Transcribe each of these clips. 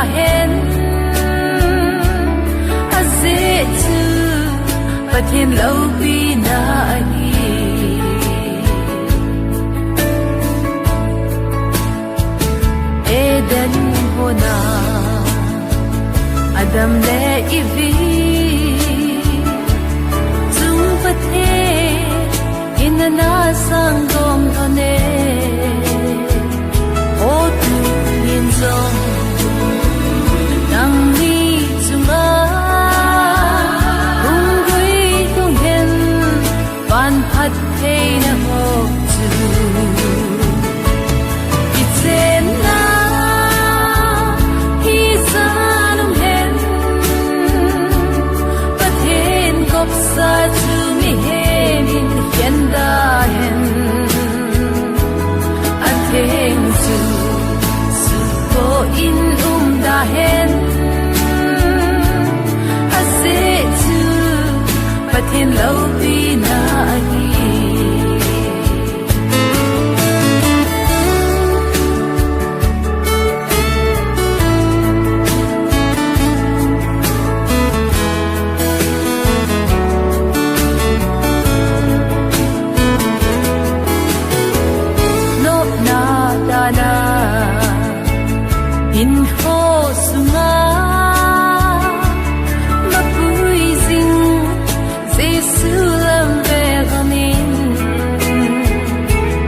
hen a dễ chu và thêm lâu bi na hi Eden hona Adam le ivi chung va the inana sang dom thone o tu yin zong nang ni chunga hung gui tung hen van phat the na ho chu itsen na hi sanum hen pathen kop sa chu mi hen in hen da hen atheng chu in da hen a se chu pathin lo pi na hi no na da na in ho sunga mapui sing Giêsu lam ve gamin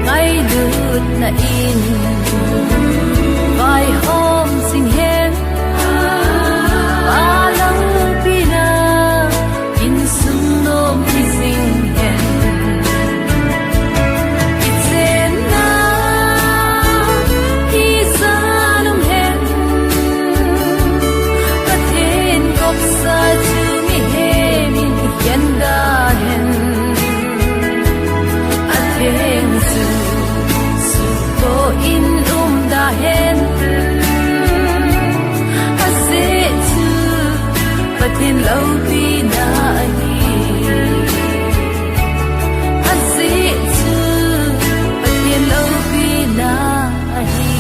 ngai lut na in vai hom sing hen alang pina in sung nom ki sing hen itsen na hi sanum hen pathen kop sa chu mi hen in hen da hen atheng chu su ko in da hen a se chu pathen lo pi na hi a se chu pathen lo pi na hi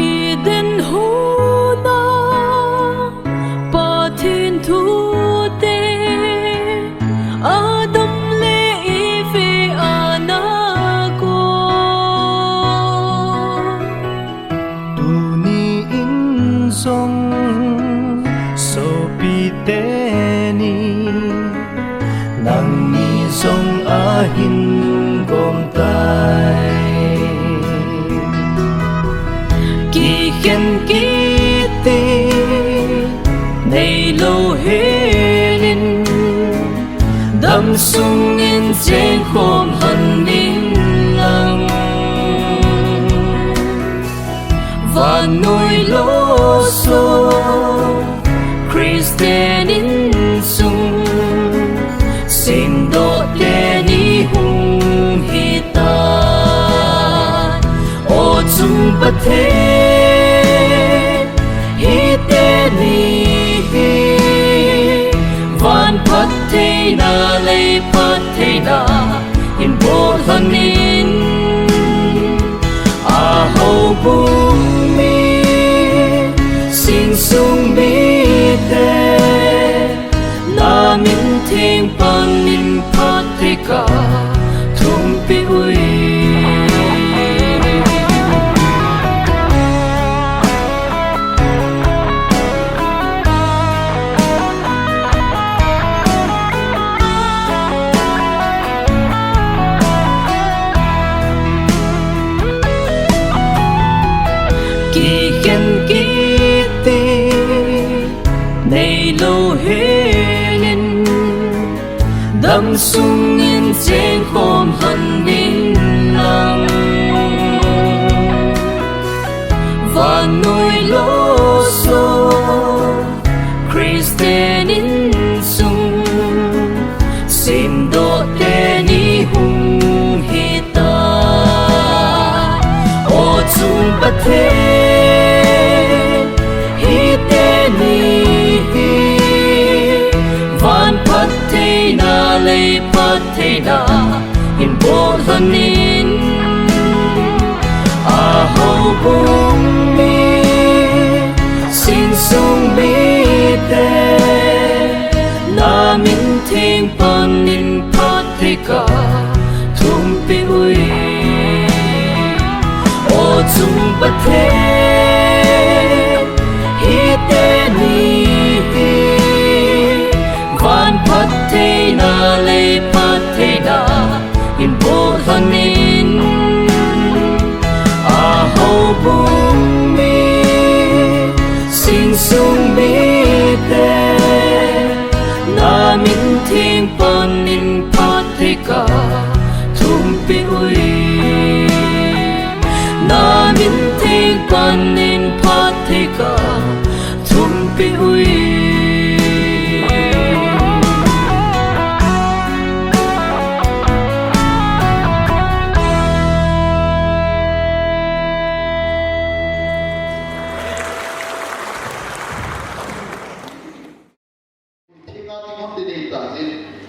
Eden hona pathin thu te Adam le ife anago Tuni in song so piteni nang ni song ahin gom tai ki khen ki te nei lo helin dam sung in chen khom han nin lang và nuôi lô số Christian in sung xin độ tên đi hùng hi ta ô chung bất thế hi tên hi van phát thế na lấy phát thế na in bộ thân in a hậu bung mi xin sung mi te la min thiên pan in phát thế cả thung pi ui ki khen ki te nei lo helin dam sung in chen khom han din lang và nuôi lô số thế hi tê ni van phát thế na lê phát thế na in bộ dân in a hậu bung mi xin sung mi tê na min thiên pan in phát thế cả thum pi ui o chung bất thế hi tê ni van phát thế na lê phát thế na in bộ dân in a hậu bung mi xin sung mi tê na min thiên pan in phát thế cả thum pi ui na min thiên pan in phát thế cả thum pi ui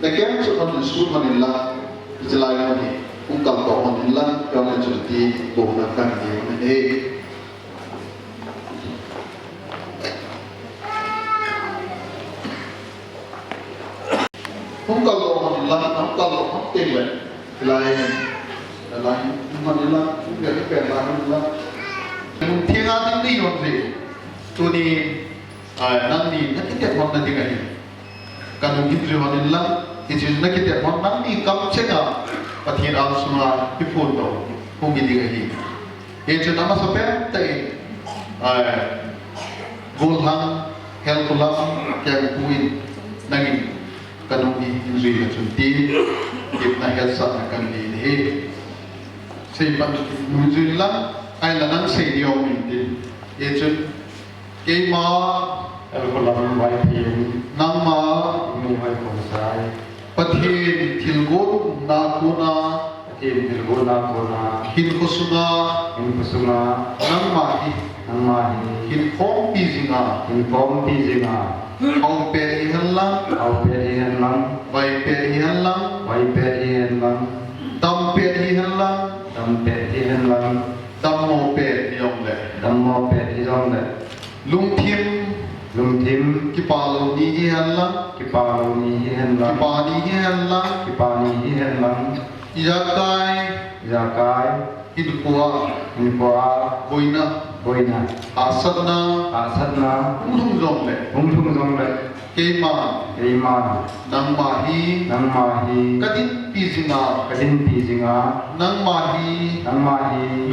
the camps on the school manila July ni ungkap to manila yang menjadi bukan dia ungkap to manila ungkap to hotel July manila dia ke manila tiang Tingneihoi ni tu ni nanti kita buat nanti kan kanung hidri manila Ijin na kita mo nang ni kam chenga pathin ang sunga pipun do hung idi gahi ejin nama sape tai Gelnal Helkholam kya kuin nangin kanung hidri na chunti ipna helsa na kan ni he sei pan mujin lang ai la nang sei diom min ejin ke ma Helkholam Vaiphei nang ma Tingneihoi Khongsai pathin thilgon na kuna Helkhosunga nang mahi hin khom pizinga au pe hihanlang Vaiphei hihanlang tam pe hihanlang tam mo pe yong le lung thim kipalo ni hihanlang kipani hihanlang Yakai hinkuwa boina asatna untung zong le keima nang mahi kadin pizinga nang mahi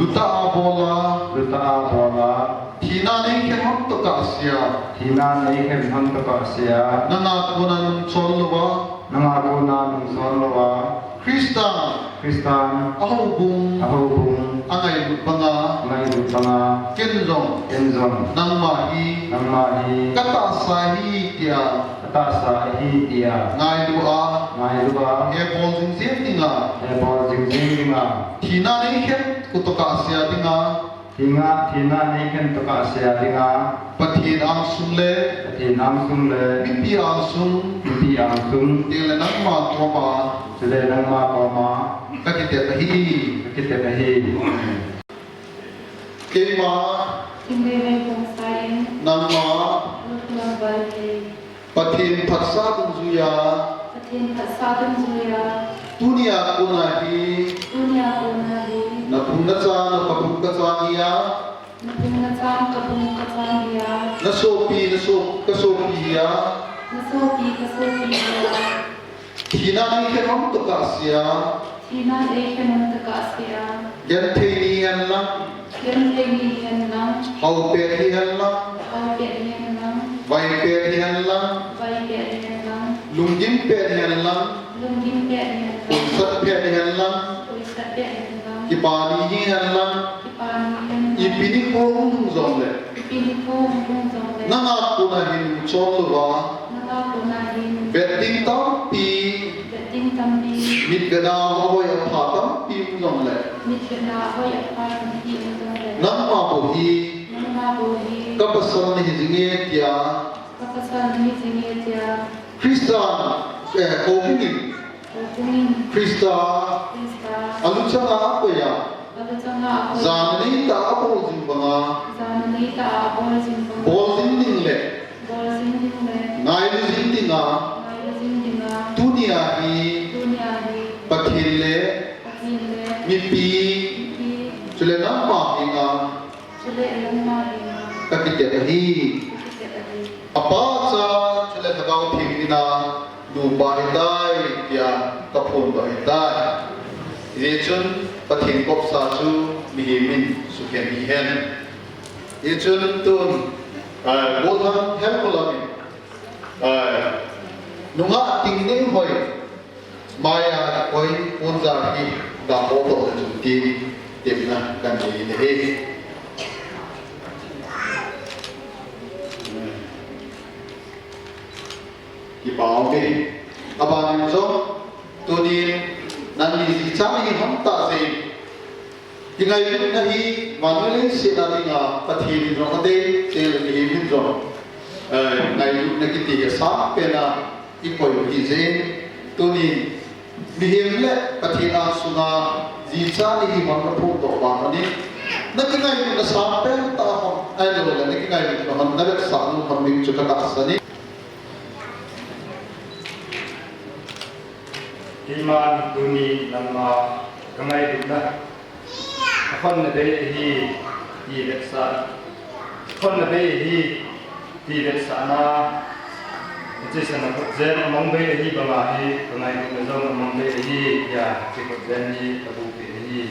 luta abola thina nei khem to ka sia nanga kunan solwa Kristan ahubung angai lupanga kenzong nang mahi kata sahi dia ngai dua e bol jing tinga thina nei khem kutoka sia tinga pathin ang sumle bibi ang sum dile nang ma kakite tahi kema Tingneihoi Khongsai nang ma Vaiphei pathin phatsa tungzuya dunia kunahi na punna cha iya na sopi ya thina nei khem to ka sia yan thei hihanlang hau pe hihanlang Vaiphei hihanlang lungjim pe hihanlang unsat pe hihanlang kipani hihanlang ipini khong zong le nanga kunahin cholwa betting tam pi mit gana hoi apha tam pi zong le nang ma bo hi kapasan ni jinge tia Christian Kopingin Krista aluchanga apoya zanani ta apo jimbanga bol jinding le ngai jindinga dunia hi pakhile mipi chule namma hinga kakite hi apa cha chule thagau thingina nu ba dai ya kapon ba dai ye chun pathin kop sa chu mi min su ken hi hen ye chun tun bolhan Helkholam nunga Tingneihoi maya koi ponza hi da ho to chu ti temna kan ni ne he ki bao ke aban jo tu ni nan ni si cha ni hom ta se ki ngai na hi manale se na dinga pathi ni ro ade se ni hin jo ngai na ki ti sa pe na i koi hi je tu ni ni hem le pathi na suna ji cha ni hi man na phu to ba ni na ki ngai na sa pe ta hom ai lo le na ki ngai na hom na sa nu hom mi chu ka sa ni Iman duni nama kamai duna khon na dei hi leksa khon na dei hi leksa na je sana ko zen mong be hi bama hi kamai duna zong mong be hi ya je ko zen hi abu be hi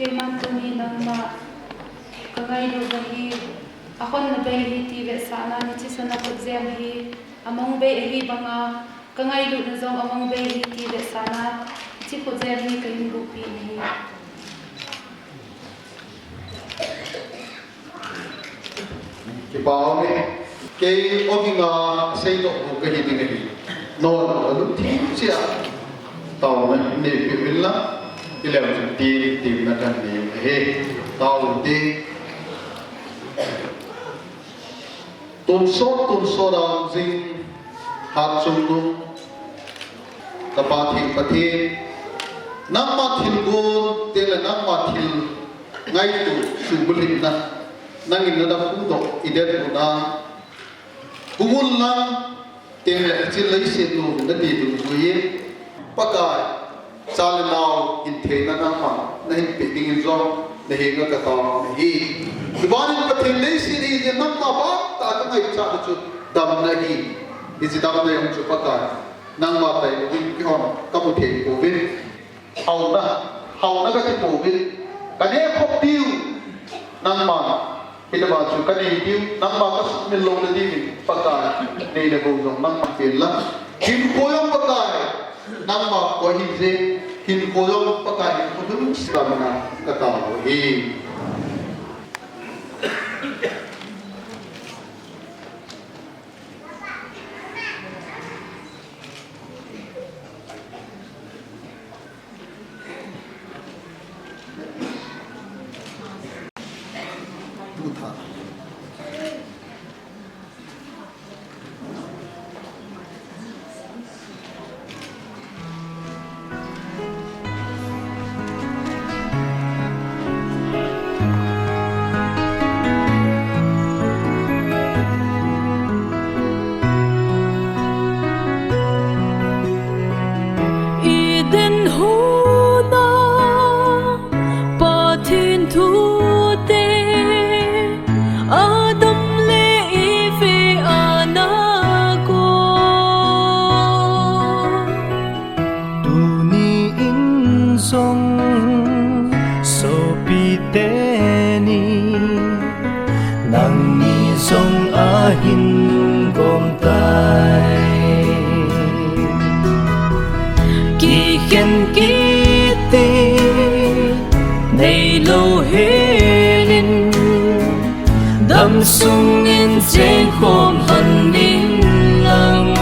Iman duni nama kamai duna hi akon na bay hi ti ve sana ni chi sana ko zem hi among bay hi banga kangai lu na zong among bay hi ti ve sana chi ko zem hi kain bu pi hi ki bao me ke oginga sei do ko ke hi ni no no lu thi chia tao me ne pi villa ki le ti ti na kan ni he tao ti tum so dang jing hat chung nu tapati pati namma thil gon tela namma thil ngai tu subulin na nangin na pu do idet na kumul na tela chil lai se tu na ti tu ye pakai chal naw in the na namma na hin pe ding in zo na he ga ka ta hi Ibanin patin lei siri je namma ba ta ka ngai cha chu dam na hi isi dam na yong chu pakai nangma tai win ki hon ka mu the ko win hau na ka ti ko win ka ne khop tiu nangma ita ba chu ka ne tiu nangma ka min lo na di pakai nei na bo jong nangma pel la kim ko yong pakai nangma ko hi je hin ko yong pakai ko dum sa na ka ta hi Sung in trên khom hân ninh lăng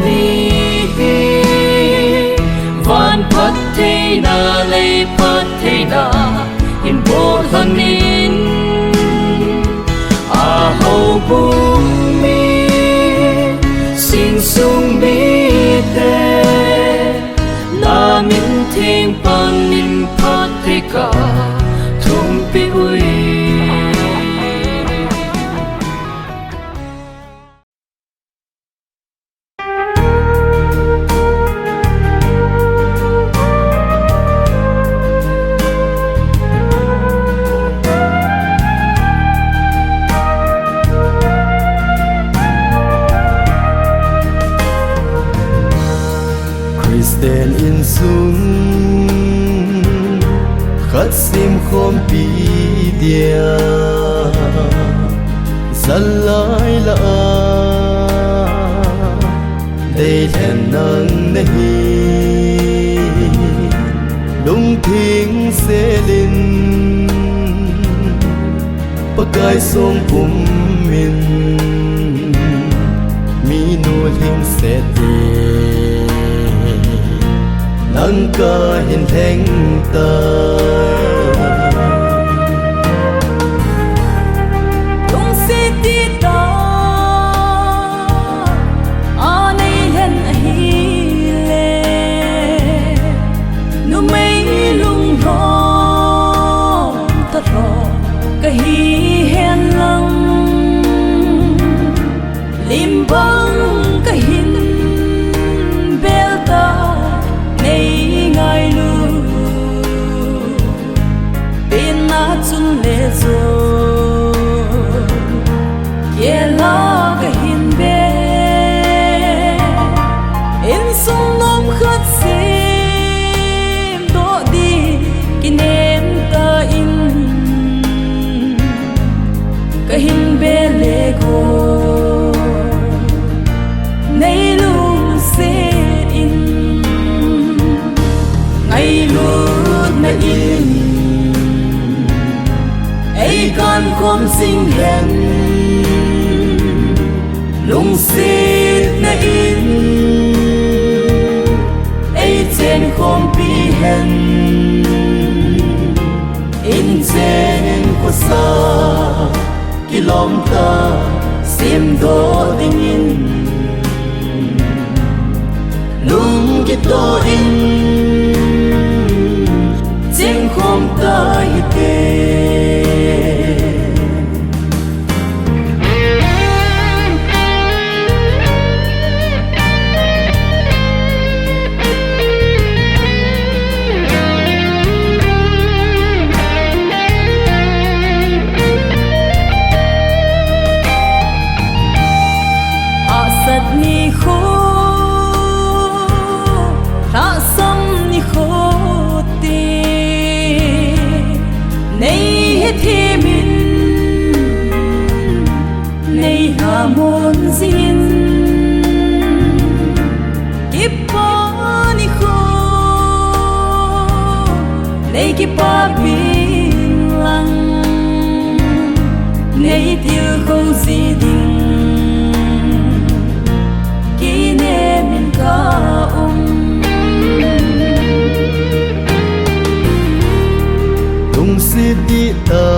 ni van phát thế na lấy phát thế na in bộ thân in a hậu bung mi sinh sung bi te na min thiên pan in phát thế cả thum pi ui Đèn in sung khát sim khom pi dia dân lại là đây thèn nắng nahi lung thinh sẽ linh pakai sông bum min mi nu thinh sẽ nắng ca hiền thánh ta tung si ti ta anh ấy hẹn hi lệ nu mấy lung hò ta rò cái hi hẹn lăng lim băng cái hin bel ta ngai lu bên na chun le zo ye la cái hin be in sung nom khát sim do đi kinem ta in cái hin be le go nei lu se ai luôn na in ai con khom sinh hẹn lung xít na in ai trên khom pi hẹn in trên có xa kilom ta sim do tình in lung kito in tiếng không tới tên họ sật ni khô họ sâm ni khô nay hết thêm in nay hà môn xin kiếp pa ni khô nay kiếp pa bình lặng nay tiêu không gì đình kỷ niệm mình ca Siti ta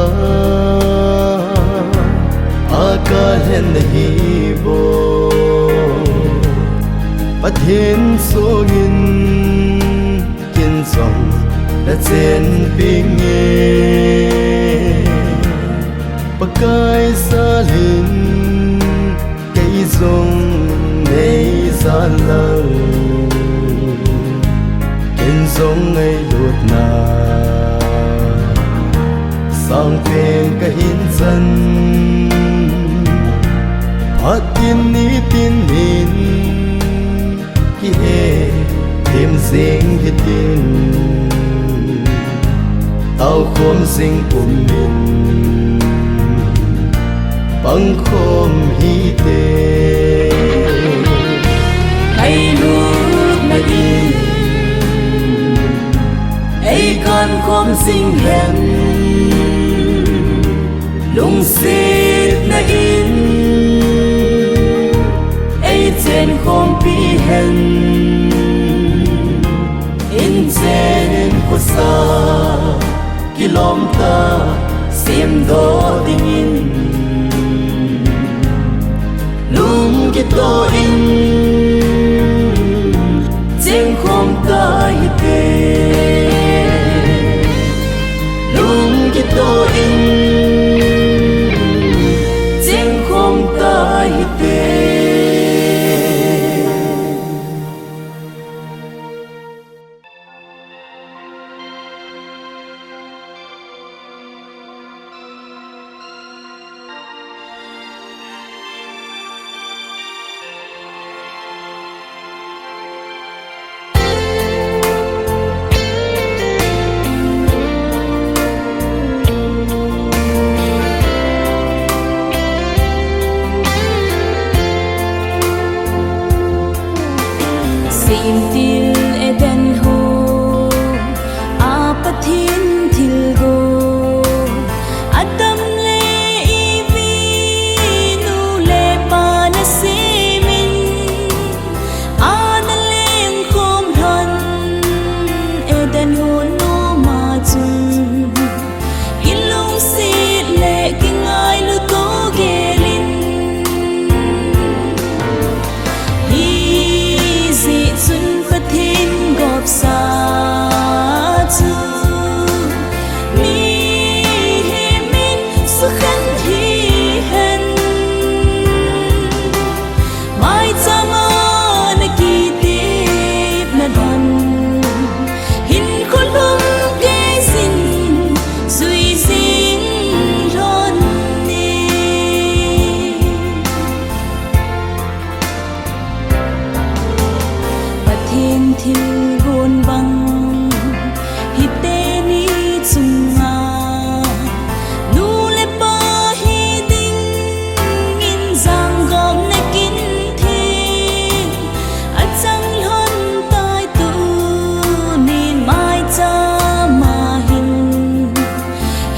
aka hen hi bo pathin sogin kin song da chen ping e pakai salin kai zong nei san lo kin zong ai lut na sang phèn cái hin dân phát tin ní tin nín khi hè thêm riêng hết tin tao khom sinh của mình bằng khom hi tê ngày lúc này đi ấy con khom sinh hẹn lung xít na in ấy trên khom pi hen in zen ko sa kilom ta sim do dingin lung kito in jeng khom ta hite lung kito in jeng khom ta hite Sim til eden ho apathin thil go adam le ivi nu le pana simin analeng khom ran eden ho no ma chung ilung si le kingai lu to gelin sa chu mi min su khan hi hen mai chama na ki ti na dan hin khulum ke sin zui sing ron ni pathin thil bang hite ni chunga nu le pa hi ding in zang gom na kin thi a chang lon tai tu nin mai cha ma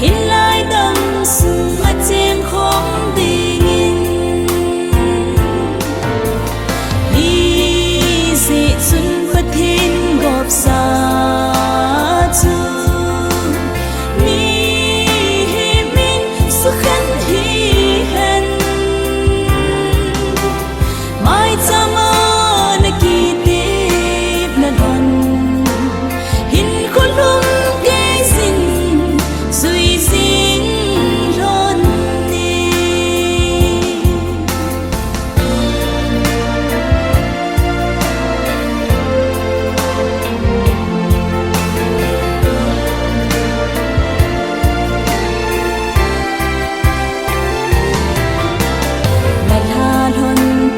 hin lai dam sung a chen khom ding in hi si chun pathin gop sa chu mi min su khan hi hen mai chama na ki ti na don hin khulum ke sin zui sing ron ni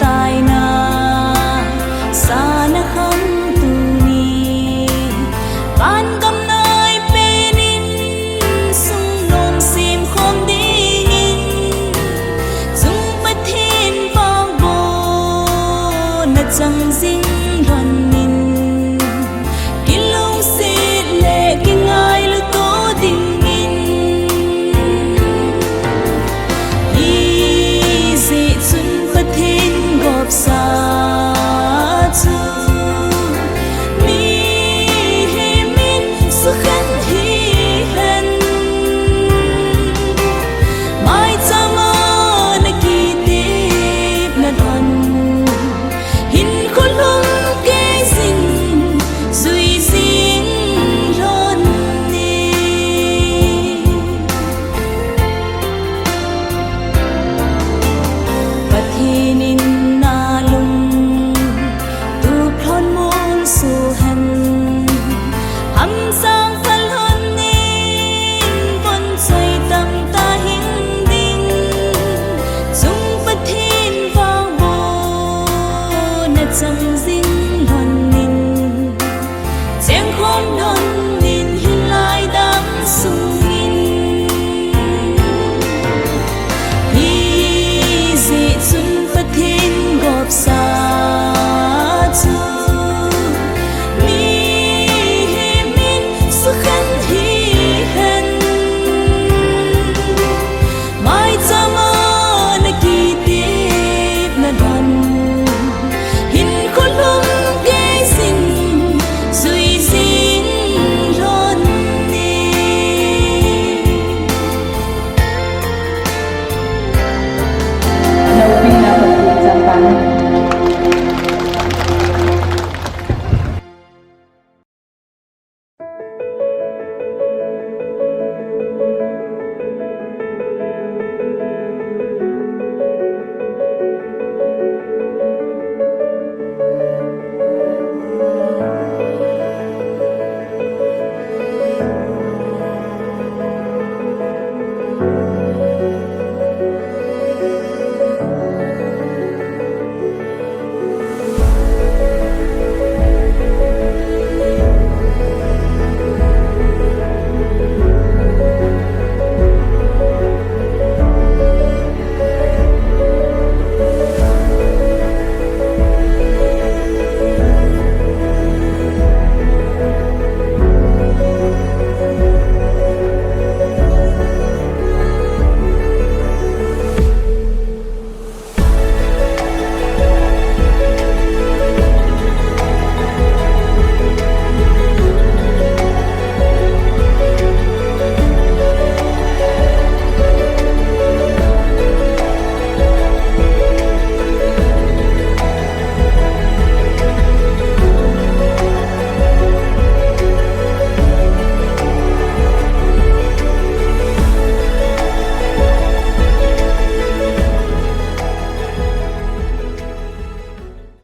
tai na sa na kham tu ni ban gam nai pe nin sung nom sim khom ding in sung pathin pang bo na chang sing ran nin kilong se le kingai lu to ding in easy chun pathin gop sa chu mi min su khan hi hen mai chama na ki ti na don hin khulum ke sin zui sing ron ni pathinin na lung tu phon mon su han am sang phal hon nin bon sai tam ta hin ding chung pathin vang bo na chang sing ron nin cheng khom non nin hin lai dam sung in easy chun pathin gop sa chu